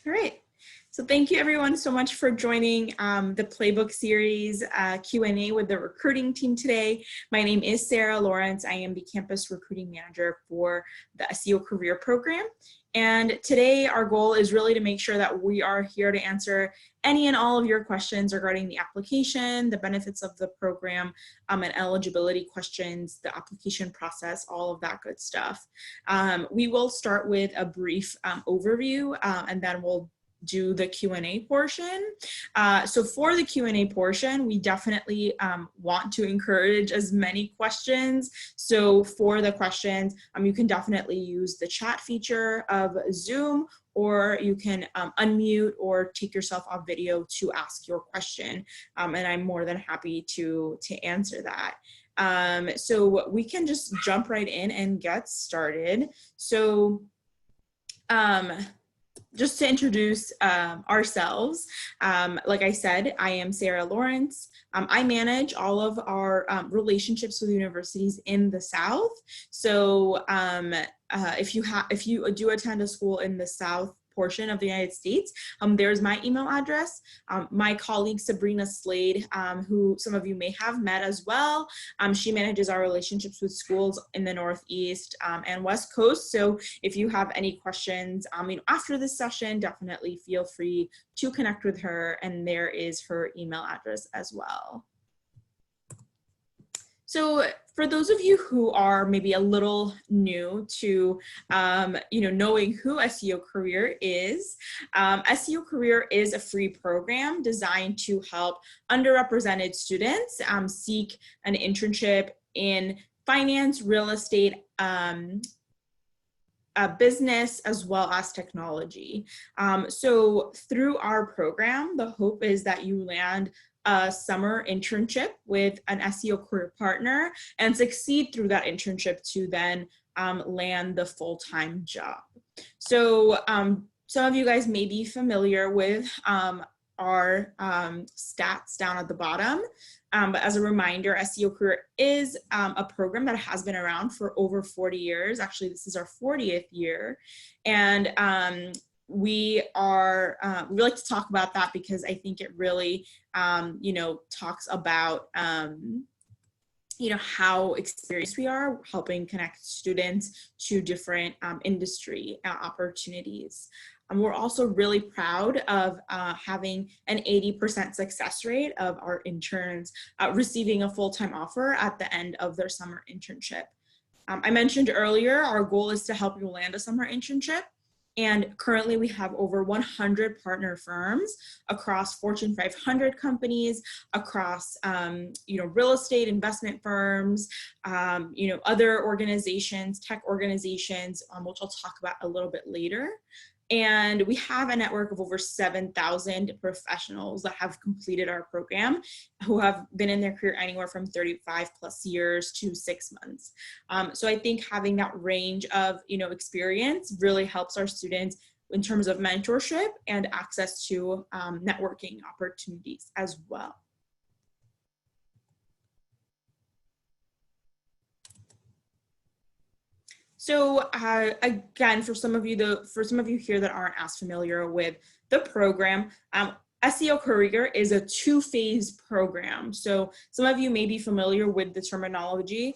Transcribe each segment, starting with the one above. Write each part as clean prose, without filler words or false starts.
All right. So thank you everyone so much for joining the Playbook series Q&A with the recruiting team today. My name is Sarah Lawrence. I am the campus recruiting manager for the SEO career program. And today our goal is really to make sure that we are here to answer any and all of your questions regarding the application, the benefits of the program, and eligibility questions, the application process, all of that good stuff. We will start with a brief overview and then we'll do the Q&A portion. So for the Q&A portion, we definitely want to encourage as many questions. So for the questions, you can definitely use the chat feature of Zoom, or you can unmute or take yourself off video to ask your question. And I'm more than happy to answer that. So we can just jump right in and get started. So just to introduce ourselves, like I said, I am Sarah Lawrence. I manage all of our relationships with universities in the South. So if you do attend a school in the South portion of the United States, there's my email address. My colleague Sabrina Slade, who some of you may have met as well, she manages our relationships with schools in the Northeast and West Coast. So if you have any questions after this session, definitely feel free to connect with her, and there is her email address as well. So for those of you who are maybe a little new to, knowing who SEO Career is, SEO Career is a free program designed to help underrepresented students seek an internship in finance, real estate, business, as well as technology. So through our program, the hope is that you land a summer internship with an SEO career partner and succeed through that internship to then land the full-time job. So some of you guys may be familiar with our stats down at the bottom. But as a reminder, SEO Career is a program that has been around for over 40 years. Actually, this is our 40th year. And we like to talk about that because I think it really, talks about, how experienced we are helping connect students to different industry opportunities. We're also really proud of having an 80% success rate of our interns receiving a full-time offer at the end of their summer internship. I mentioned earlier, our goal is to help you land a summer internship. And currently we have over 100 partner firms across Fortune 500 companies, across, real estate investment firms, other organizations, tech organizations, which I'll talk about a little bit later. And we have a network of over 7,000 professionals that have completed our program, who have been in their career anywhere from 35 plus years to 6 months. So I think having that range of, experience really helps our students in terms of mentorship and access to networking opportunities as well. So again, for some of you here that aren't as familiar with the program, SEO Career is a two-phase program. So some of you may be familiar with the terminology.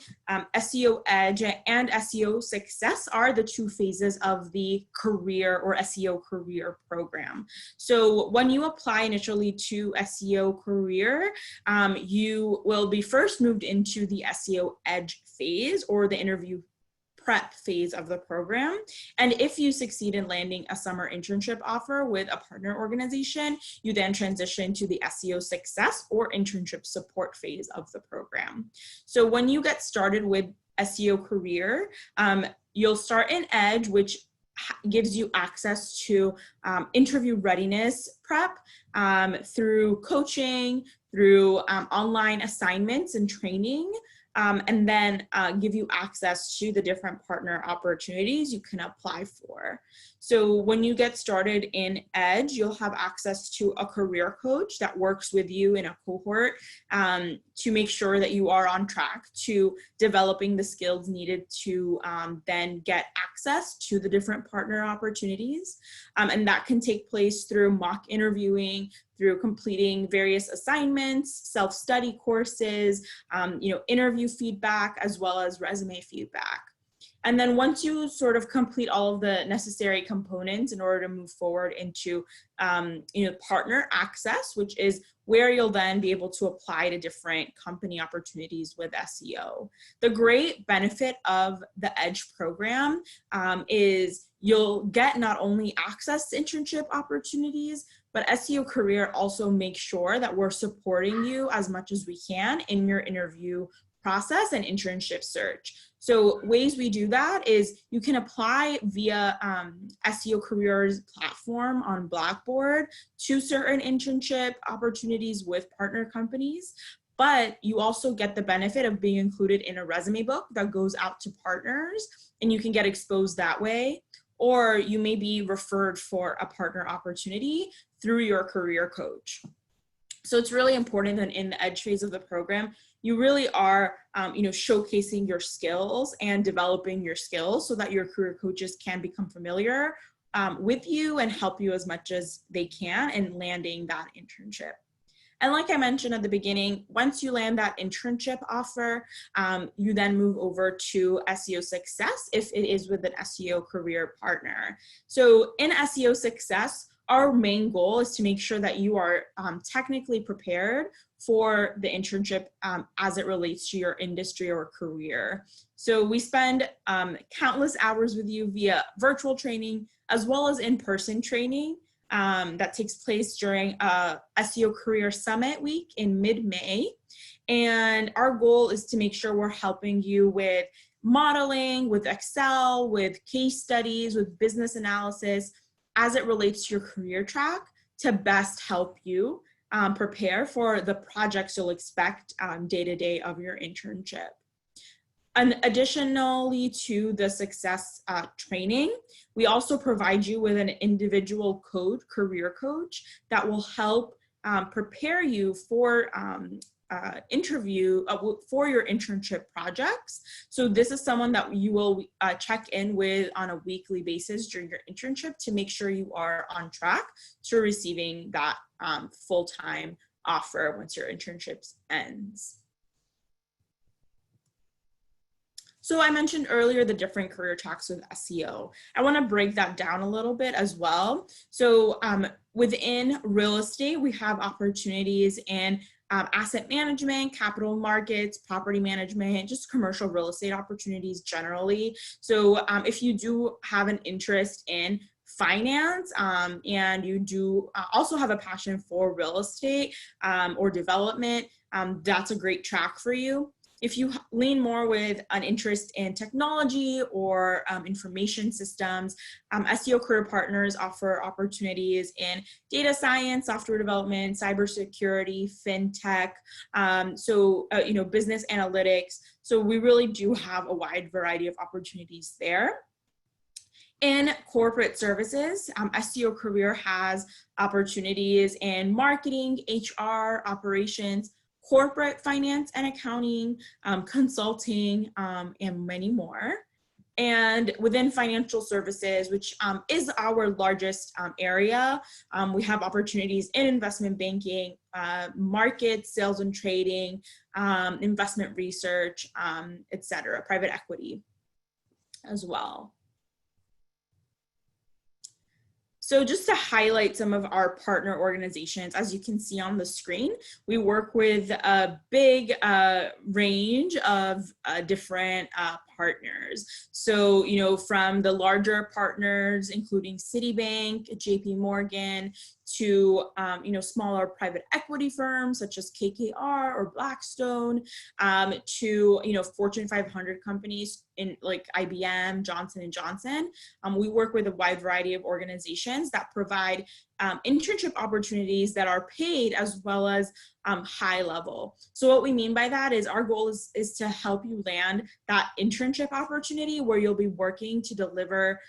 SEO Edge and SEO Success are the two phases of the career or SEO Career program. So when you apply initially to SEO Career, you will be first moved into the SEO Edge phase, or the interview prep phase of the program. And if you succeed in landing a summer internship offer with a partner organization, you then transition to the SEO Success or internship support phase of the program. So when you get started with SEO Career, you'll start in Edge, which gives you access to interview readiness prep through coaching, through online assignments and training, and then give you access to the different partner opportunities you can apply for. So when you get started in Edge, you'll have access to a career coach that works with you in a cohort to make sure that you are on track to developing the skills needed to then get access to the different partner opportunities. And that can take place through mock interviewing, through completing various assignments, self-study courses, interview feedback, as well as resume feedback. And then once you sort of complete all of the necessary components in order to move forward into partner access, which is where you'll then be able to apply to different company opportunities with SEO. The great benefit of the Edge program is you'll get not only access to internship opportunities, but SEO Career also makes sure that we're supporting you as much as we can in your interview process and internship search. So ways we do that is you can apply via SEO Careers platform on Blackboard to certain internship opportunities with partner companies, but you also get the benefit of being included in a resume book that goes out to partners, and you can get exposed that way. Or you may be referred for a partner opportunity through your career coach. So it's really important that in the Edge phase of the program, you really are showcasing your skills and developing your skills so that your career coaches can become familiar with you and help you as much as they can in landing that internship. And like I mentioned at the beginning, once you land that internship offer, you then move over to SEO Success if it is with an SEO career partner. So in SEO Success, our main goal is to make sure that you are technically prepared for the internship as it relates to your industry or career. So we spend countless hours with you via virtual training as well as in-person training that takes place during SEO Career Summit Week in mid-May. And our goal is to make sure we're helping you with modeling, with Excel, with case studies, with business analysis as it relates to your career track to best help you prepare for the projects you'll expect day to day of your internship. And additionally to the success training, we also provide you with an individual career coach that will help prepare you for for your internship projects. So this is someone that you will check in with on a weekly basis during your internship to make sure you are on track to receiving that full-time offer once your internship ends. So I mentioned earlier the different career tracks with SEO. I want to break that down a little bit as well. So within real estate, we have opportunities in asset management, capital markets, property management, just commercial real estate opportunities generally. So if you do have an interest in finance and you do also have a passion for real estate or development, that's a great track for you. If you lean more with an interest in technology or information systems, SEO Career Partners offer opportunities in data science, software development, cybersecurity, fintech, business analytics. So we really do have a wide variety of opportunities there. In corporate services, SEO Career has opportunities in marketing, HR, operations, corporate finance and accounting, consulting, and many more. And within financial services, which is our largest area, we have opportunities in investment banking, market, sales and trading, investment research, et cetera, private equity as well. So just to highlight some of our partner organizations, as you can see on the screen, we work with a big range of different partners. So, from the larger partners, including Citibank, JP Morgan, to, smaller private equity firms such as KKR or Blackstone, to, Fortune 500 companies, in like IBM, Johnson and Johnson. We work with a wide variety of organizations that provide internship opportunities that are paid as well as high level. So what we mean by that is our goal is to help you land that internship opportunity where you'll be working to deliver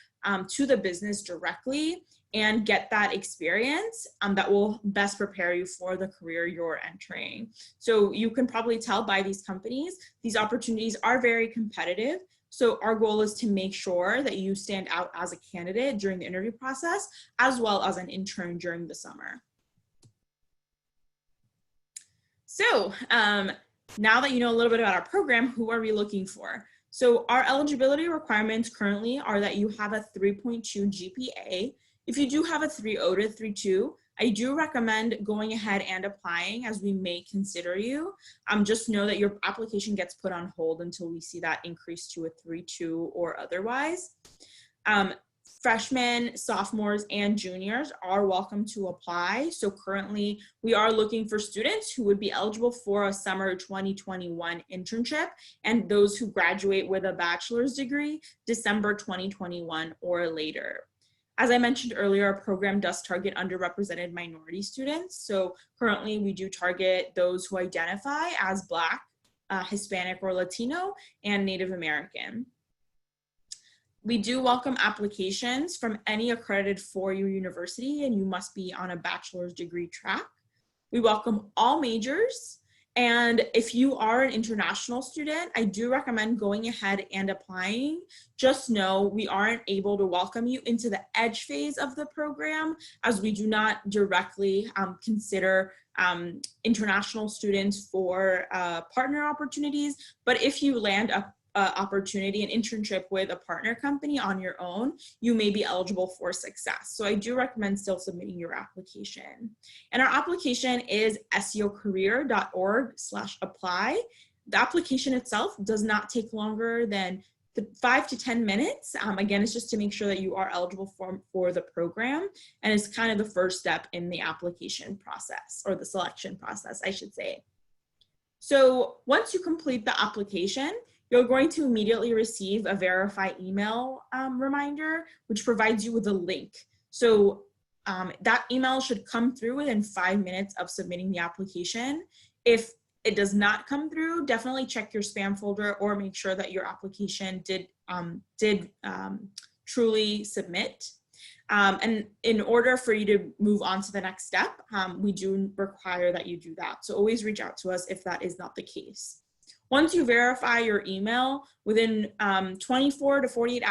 to the business directly and get that experience that will best prepare you for the career you're entering. So you can probably tell by these companies, these opportunities are very competitive. So our goal is to make sure that you stand out as a candidate during the interview process, as well as an intern during the summer. So now that you know a little bit about our program, who are we looking for? So our eligibility requirements currently are that you have a 3.2 GPA. If you do have a 3.0 to 3.2, I do recommend going ahead and applying, as we may consider you. Just know that your application gets put on hold until we see that increase to a 3.2 or otherwise. Freshmen, sophomores, and juniors are welcome to apply. So currently we are looking for students who would be eligible for a summer 2021 internship, and those who graduate with a bachelor's degree December 2021 or later. As I mentioned earlier, our program does target underrepresented minority students. So currently we do target those who identify as Black, Hispanic or Latino, and Native American. We do welcome applications from any accredited four-year university, and you must be on a bachelor's degree track. We welcome all majors. And if you are an international student, I do recommend going ahead and applying. Just know we aren't able to welcome you into the EDGE phase of the program, as we do not directly consider international students for partner opportunities. But if you land a opportunity, an internship with a partner company on your own, you may be eligible for success. So I do recommend still submitting your application. And our application is seocareer.org/apply. The application itself does not take longer than 5 to 10 minutes. Again, it's just to make sure that you are eligible for the program, and it's kind of the first step in the application process, or the selection process, I should say. So once you complete the application, you're going to immediately receive a verify email reminder, which provides you with a link. So that email should come through within 5 minutes of submitting the application. If it does not come through, definitely check your spam folder or make sure that your application did truly submit. And in order for you to move on to the next step, we do require that you do that. So always reach out to us if that is not the case. Once you verify your email, within 24 to 48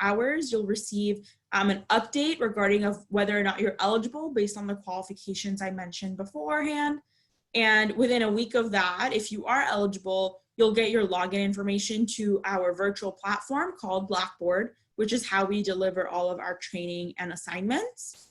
hours, you'll receive an update regarding of whether or not you're eligible based on the qualifications I mentioned beforehand. And within a week of that, if you are eligible, you'll get your login information to our virtual platform called Blackboard, which is how we deliver all of our training and assignments.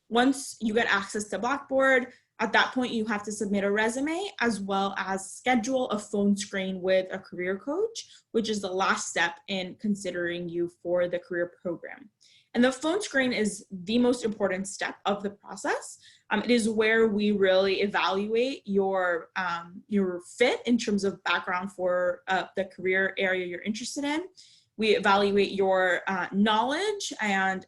Once you get access to Blackboard, at that point, you have to submit a resume as well as schedule a phone screen with a career coach, which is the last step in considering you for the career program. And the phone screen is the most important step of the process. It is where we really evaluate your fit in terms of background for the career area you're interested in. We evaluate your knowledge and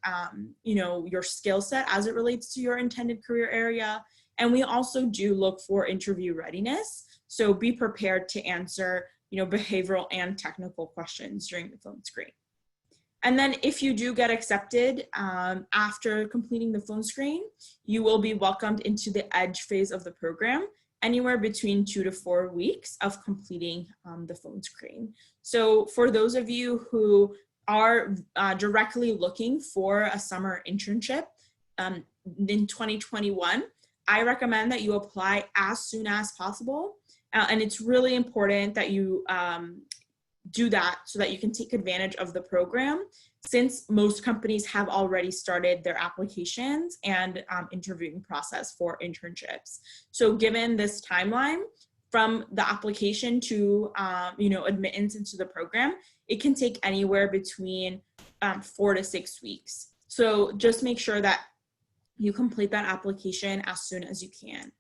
your skill set as it relates to your intended career area. And we also do look for interview readiness. So be prepared to answer, behavioral and technical questions during the phone screen. And then if you do get accepted after completing the phone screen, you will be welcomed into the EDGE phase of the program, anywhere between 2 to 4 weeks of completing the phone screen. So for those of you who are directly looking for a summer internship in 2021, I recommend that you apply as soon as possible. And it's really important that you do that so that you can take advantage of the program, since most companies have already started their applications and interviewing process for internships. So given this timeline from the application to admittance into the program, it can take anywhere between 4 to 6 weeks. So just make sure that you complete that application as soon as you can.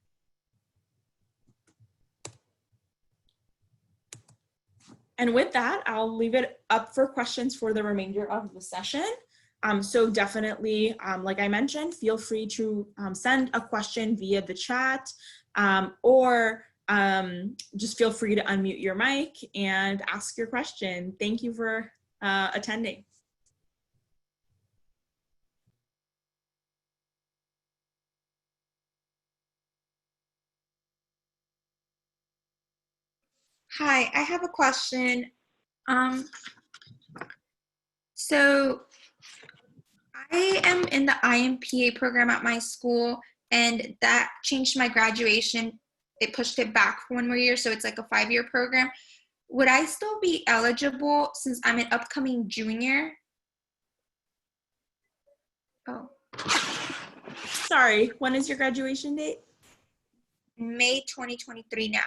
And with that, I'll leave it up for questions for the remainder of the session. So definitely, like I mentioned, feel free to send a question via the chat, or just feel free to unmute your mic and ask your question. Thank you for attending. Hi, I have a question. So I am in the IMPA program at my school, and that changed my graduation. It pushed it back for 1 more year, so it's like a 5-year program. Would I still be eligible since I'm an upcoming junior? Oh, Sorry, when is your graduation date? May 2023 now.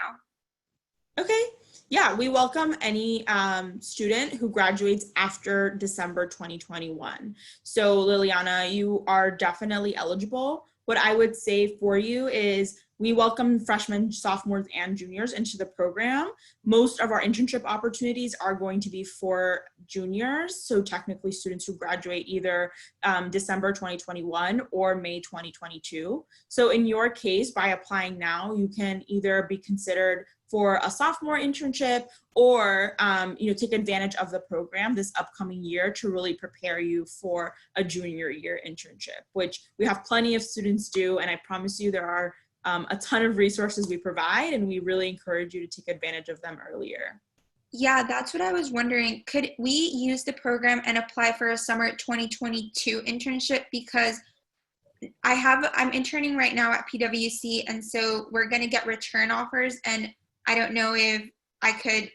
Okay, yeah, we welcome any student who graduates after December 2021. So Liliana, you are definitely eligible. What I would say for you is we welcome freshmen, sophomores, and juniors into the program. Most of our internship opportunities are going to be for juniors, so technically students who graduate either December 2021 or May 2022. So in your case, by applying now, you can either be considered for a sophomore internship or take advantage of the program this upcoming year to really prepare you for a junior year internship, which we have plenty of students do, and I promise you there are a ton of resources we provide, and we really encourage you to take advantage of them earlier. Yeah, that's what I was wondering. Could we use the program and apply for a summer 2022 internship? Because I'm interning right now at PwC, and so we're going to get return offers, and I don't know if I could,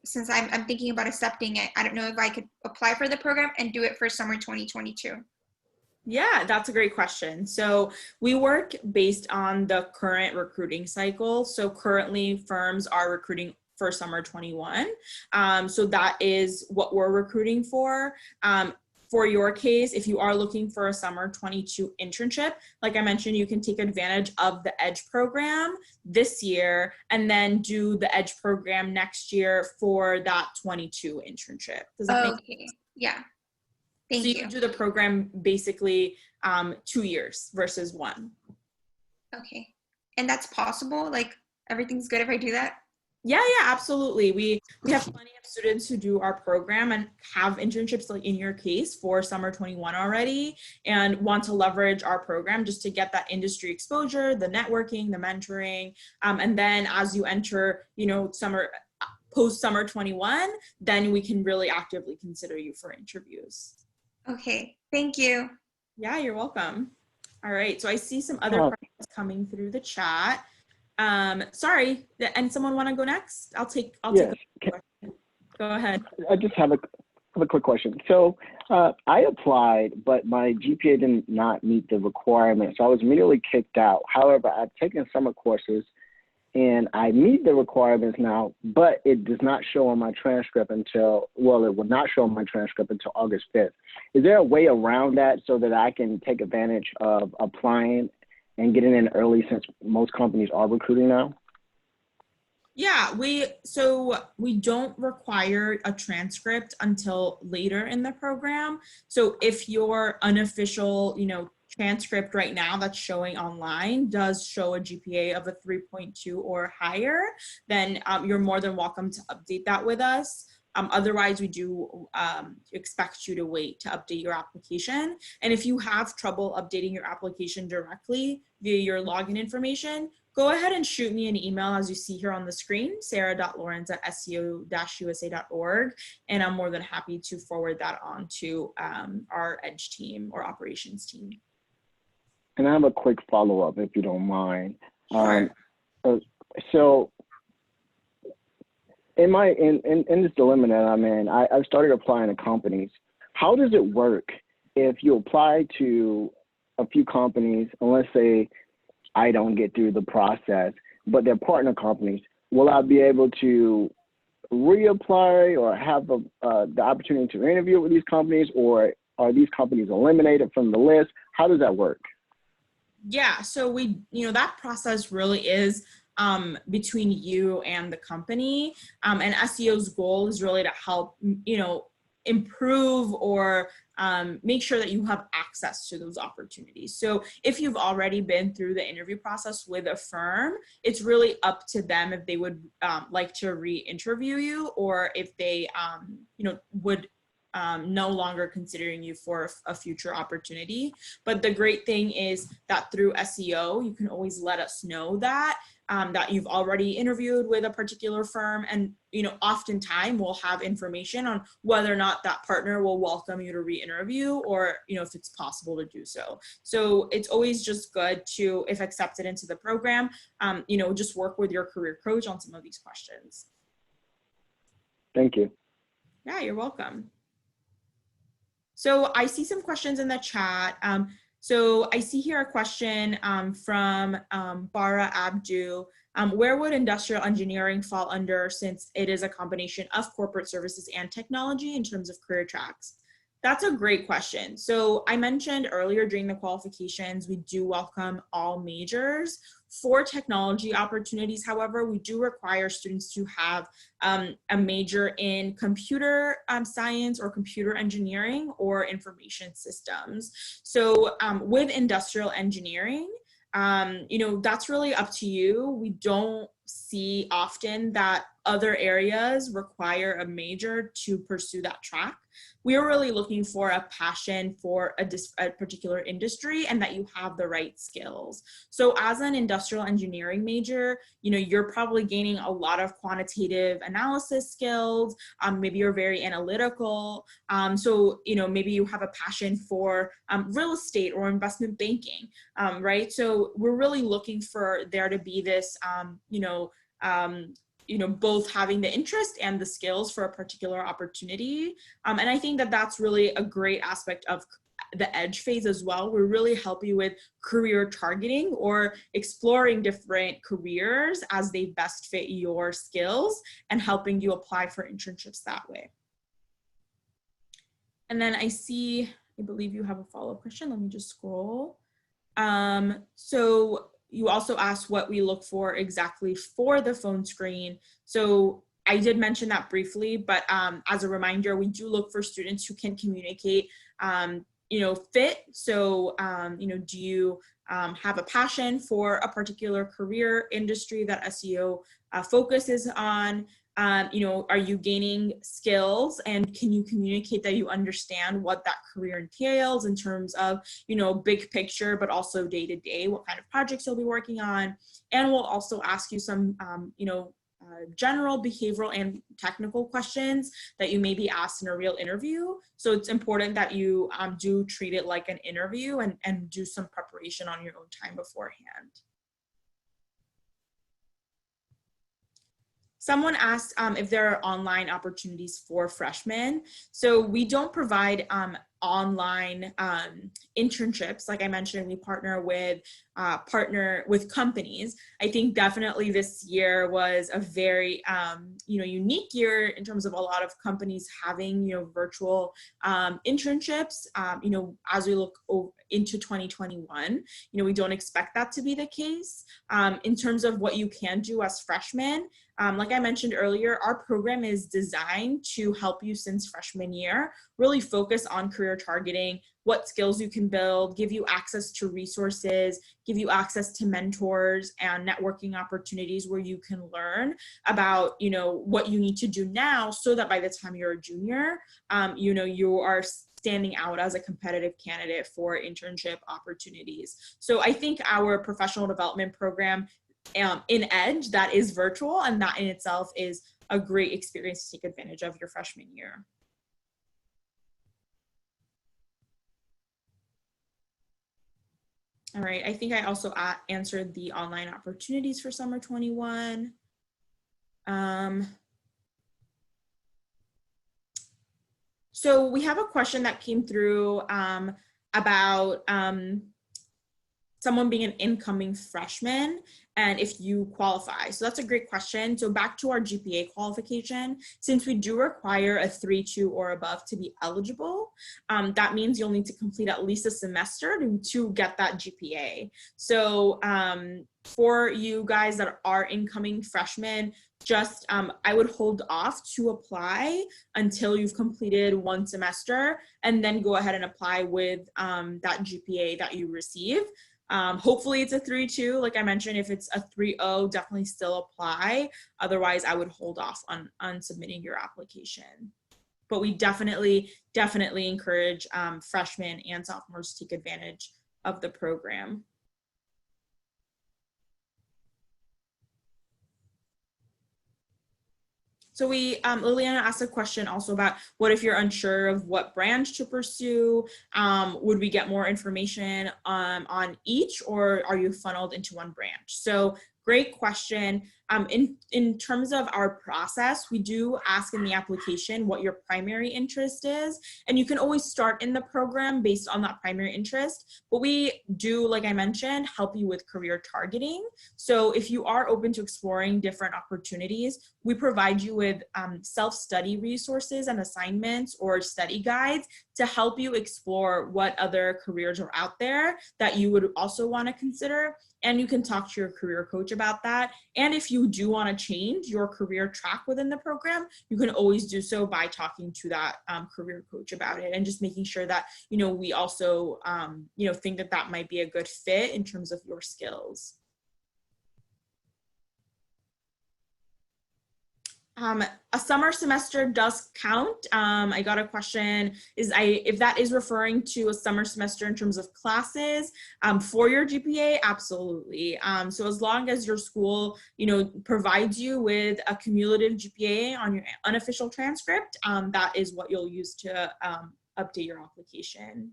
since I'm thinking about accepting it, I don't know if I could apply for the program and do it for summer 2022. Yeah, that's a great question. So we work based on the current recruiting cycle. So currently firms are recruiting for summer 21. So that is what we're recruiting for. For your case, if you are looking for a summer 22 internship, like I mentioned, you can take advantage of the EDGE program this year and then do the EDGE program next year for that 22 internship. Does that make sense? Yeah. Thank you. So you do the program basically 2 years versus 1. Okay. And that's possible? Like everything's good if I do that? Yeah, absolutely. We have plenty of students who do our program and have internships, like in your case, for summer 21 already, and want to leverage our program just to get that industry exposure, the networking, the mentoring, and then as you enter, post summer 21, then we can really actively consider you for interviews. Okay, thank you. Yeah, you're welcome. All right, so I see some other questions coming through the chat. Sorry, and someone want to go next? I'll take a question. Go ahead. I just have a quick question. So I applied, but my GPA did not meet the requirement, so I was immediately kicked out. However, I've taken summer courses, and I meet the requirements now, but it does not show on my transcript until, well, it will not show on my transcript until August 5th. Is there a way around that so that I can take advantage of applying and getting in early, since most companies are recruiting now? Yeah, we don't require a transcript until later in the program. So if your unofficial, transcript right now that's showing online does show a GPA of a 3.2 or higher, then you're more than welcome to update that with us. Otherwise, we do expect you to wait to update your application. And if you have trouble updating your application directly via your login information, go ahead and shoot me an email as you see here on the screen, sarah.lawrence@seo-usa.org, and I'm more than happy to forward that on to our EDGE team or operations team. And I have a quick follow-up, if you don't mind. Sure. So in this dilemma that I'm in, I've started applying to companies. How does it work if you apply to a few companies, and let's say I don't get through the process, but they're partner companies? Will I be able to reapply or have the opportunity to interview with these companies, or are these companies eliminated from the list? How does that work? Yeah, so that process really is between you and the company. And SEO's goal is really to help, improve or make sure that you have access to those opportunities. So if you've already been through the interview process with a firm, it's really up to them if they would like to re-interview you, or if they, would no longer considering you for a future opportunity. But the great thing is that through SEO, you can always let us know that you've already interviewed with a particular firm, and oftentimes we'll have information on whether or not that partner will welcome you to re-interview, or if it's possible to do so. So it's always just good to, if accepted into the program, just work with your career coach on some of these questions. Thank you. Yeah, you're welcome. So I see some questions in the chat. So I see here a question from Bara Abdu. Where would industrial engineering fall under, since it is a combination of corporate services and technology in terms of career tracks? That's a great question. So I mentioned earlier during the qualifications, we do welcome all majors. For technology opportunities, however, we do require students to have a major in computer science or computer engineering or information systems. So with industrial engineering, that's really up to you. We don't see often that other areas require a major to pursue that track. We are really looking for a passion for a particular industry, and that you have the right skills. So as an industrial engineering major, you're probably gaining a lot of quantitative analysis skills. Maybe you're very analytical. So maybe you have a passion for real estate or investment banking, right? So we're really looking for there to be this, both having the interest and the skills for a particular opportunity. And I think that that's really a great aspect of the edge phase as well. We really help you with career targeting or exploring different careers as they best fit your skills, and helping you apply for internships that way. And then I believe you have a follow-up question. Let me just scroll. So you also asked what we look for exactly for the phone screen. So I did mention that briefly, but as a reminder, we do look for students who can communicate, fit. So, do you have a passion for a particular career industry that SEO focuses on? Are you gaining skills, and can you communicate that you understand what that career entails in terms of, big picture, but also day to day, what kind of projects you'll be working on? And we'll also ask you some, general behavioral and technical questions that you may be asked in a real interview. So it's important that you do treat it like an interview, and do some preparation on your own time beforehand. Someone asked if there are online opportunities for freshmen. So we don't provide online internships. Like I mentioned, we partner with companies. I think definitely this year was a very unique year in terms of a lot of companies having virtual internships. As we look into 2021, we don't expect that to be the case. In terms of what you can do as freshmen, like I mentioned earlier, our program is designed to help you since freshman year, really focus on career targeting, what skills you can build, give you access to resources, give you access to mentors and networking opportunities where you can learn about, what you need to do now, so that by the time you're a junior, you are standing out as a competitive candidate for internship opportunities. So I think our professional development program in Edge, that is virtual, and that in itself is a great experience to take advantage of your freshman year. All right, I think I also answered the online opportunities for summer 21. So we have a question that came through about someone being an incoming freshman and if you qualify. So that's a great question. So back to our GPA qualification, since we do require a 3.2 or above to be eligible, that means you'll need to complete at least a semester to get that GPA. So for you guys that are incoming freshmen, just I would hold off to apply until you've completed one semester and then go ahead and apply with that GPA that you receive. Hopefully it's a 3.2. Like I mentioned, if it's a 3.0, definitely still apply. Otherwise, I would hold off on submitting your application. But we definitely encourage freshmen and sophomores to take advantage of the program. So Liliana asked a question also about what if you're unsure of what branch to pursue? Would we get more information on each, or are you funneled into one branch? So great question. In terms of our process, we do ask in the application what your primary interest is, and you can always start in the program based on that primary interest. But we do, like I mentioned, help you with career targeting. So if you are open to exploring different opportunities, we provide you with self-study resources and assignments or study guides to help you explore what other careers are out there that you would also want to consider. And you can talk to your career coach about that. And if you do want to change your career track within the program, you can always do so by talking to that career coach about it and just making sure that, we also, think that that might be a good fit in terms of your skills. A summer semester does count. I got a question, if that is referring to a summer semester in terms of classes for your GPA, absolutely. So as long as your school, provides you with a cumulative GPA on your unofficial transcript, that is what you'll use to update your application.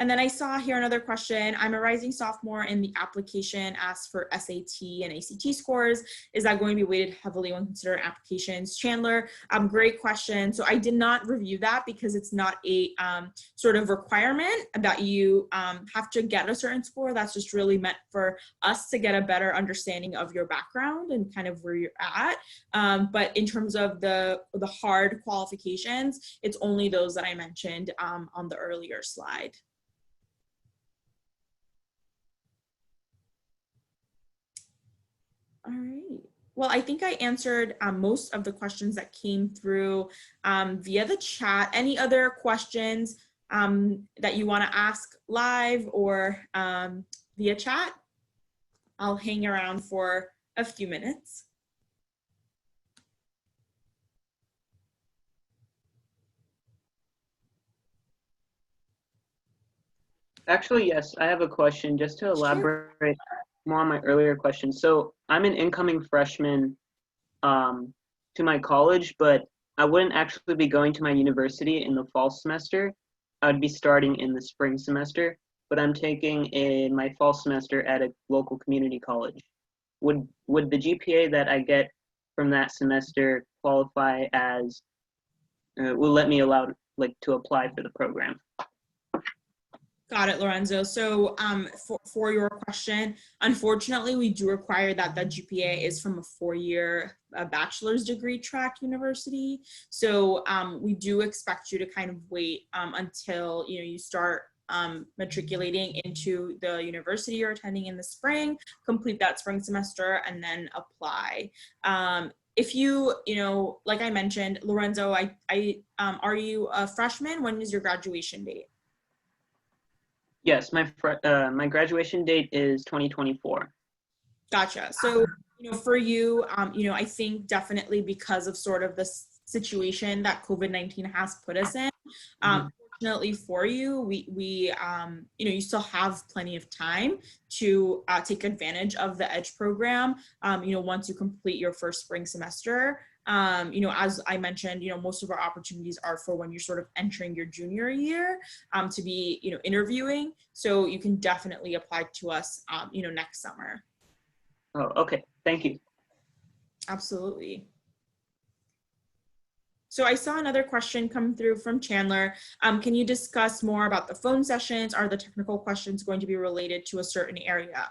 And then I saw here another question. I'm a rising sophomore and the application asks for SAT and ACT scores. Is that going to be weighted heavily when considering applications? Chandler, great question. So I did not review that because it's not a sort of requirement that you have to get a certain score. That's just really meant for us to get a better understanding of your background and kind of where you're at. But in terms of the hard qualifications, it's only those that I mentioned on the earlier slide. All right. Well, I think I answered most of the questions that came through via the chat. Any other questions that you want to ask live or via chat? I'll hang around for a few minutes. Actually, yes, I have a question just to elaborate more on my earlier question. So I'm an incoming freshman to my college, but I wouldn't actually be going to my university in the fall semester. I'd be starting in the spring semester, but I'm taking my fall semester at a local community college. Would the GPA that I get from that semester qualify as, will let me to apply for the program? Got it, Lorenzo. So for your question, unfortunately, we do require that the GPA is from a 4-year bachelor's degree track university. So we do expect you to kind of wait until you start matriculating into the university you're attending in the spring, complete that spring semester, and then apply. If you, like I mentioned, Lorenzo, are you a freshman? When is your graduation date? Yes, my graduation date is 2024. Gotcha. So, for you, I think definitely because of sort of the situation that COVID-19 has put us in, fortunately for you, we you still have plenty of time to take advantage of the EDGE program, once you complete your first spring semester. As I mentioned, most of our opportunities are for when you're sort of entering your junior year to be, interviewing. So you can definitely apply to us, next summer. Oh, okay. Thank you. Absolutely. So I saw another question come through from Chandler. Can you discuss more about the phone sessions? Are the technical questions going to be related to a certain area?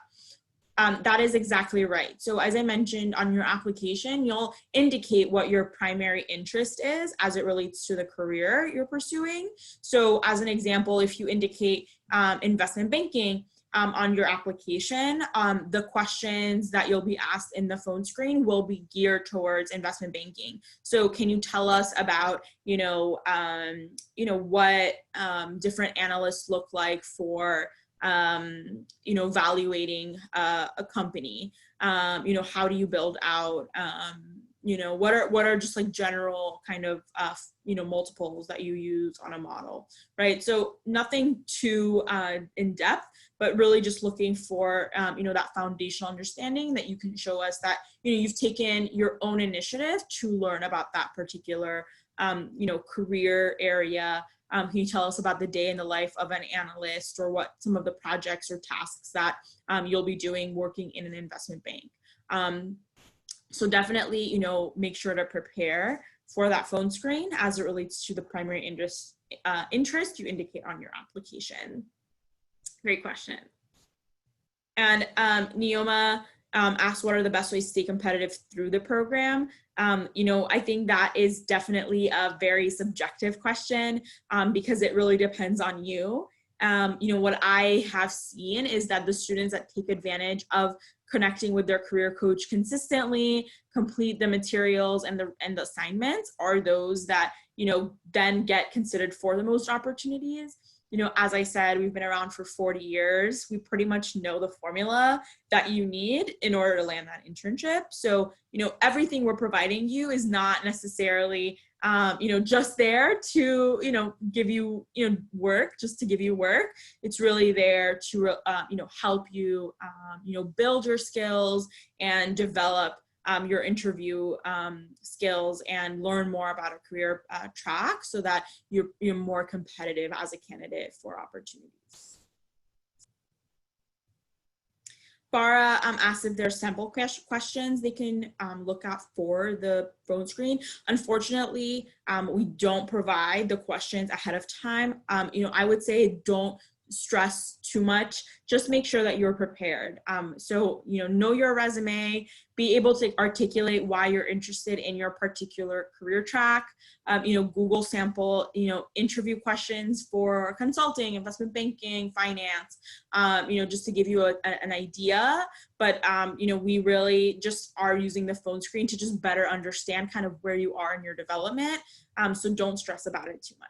That is exactly right. So as I mentioned on your application, you'll indicate what your primary interest is as it relates to the career you're pursuing. So as an example, if you indicate investment banking, on your application, the questions that you'll be asked in the phone screen will be geared towards investment banking. So can you tell us about, what different analysts look like for, evaluating a company? How do you build out, what are just like general kind of, multiples that you use on a model, right? So nothing too in depth, but really just looking for, that foundational understanding that you can show us that, you've taken your own initiative to learn about that particular, career area. Can you tell us about the day in the life of an analyst, or what some of the projects or tasks that you'll be doing working in an investment bank? So definitely, make sure to prepare for that phone screen as it relates to the primary interest you indicate on your application. Great question. And Neoma asked, what are the best ways to stay competitive through the program? I think that is definitely a very subjective question, because it really depends on you. What I have seen is that the students that take advantage of connecting with their career coach consistently, complete the materials and the assignments, are those that, then get considered for the most opportunities. As I said, we've been around for 40 years. We pretty much know the formula that you need in order to land that internship. So, everything we're providing you is not necessarily, just there to, give you, work, just to give you work. It's really there to, help you, build your skills and develop your interview skills and learn more about a career track, so that you're more competitive as a candidate for opportunities. Farah asked if there's sample questions they can look out for the phone screen. Unfortunately, we don't provide the questions ahead of time. I would say don't stress too much. Just make sure that you're prepared. So, know your resume, be able to articulate why you're interested in your particular career track. Google sample, interview questions for consulting, investment banking, finance, just to give you an idea. But, we really just are using the phone screen to just better understand kind of where you are in your development. So don't stress about it too much.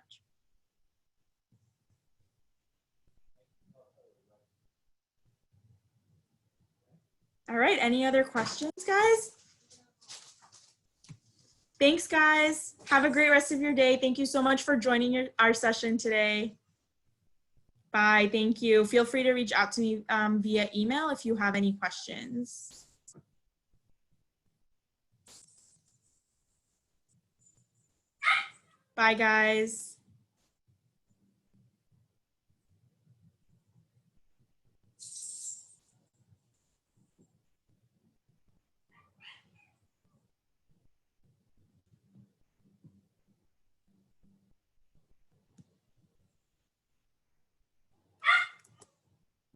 All right, any other questions, guys? Thanks, guys. Have a great rest of your day. Thank you so much for joining our session today. Bye, thank you. Feel free to reach out to me via email if you have any questions. Bye, guys.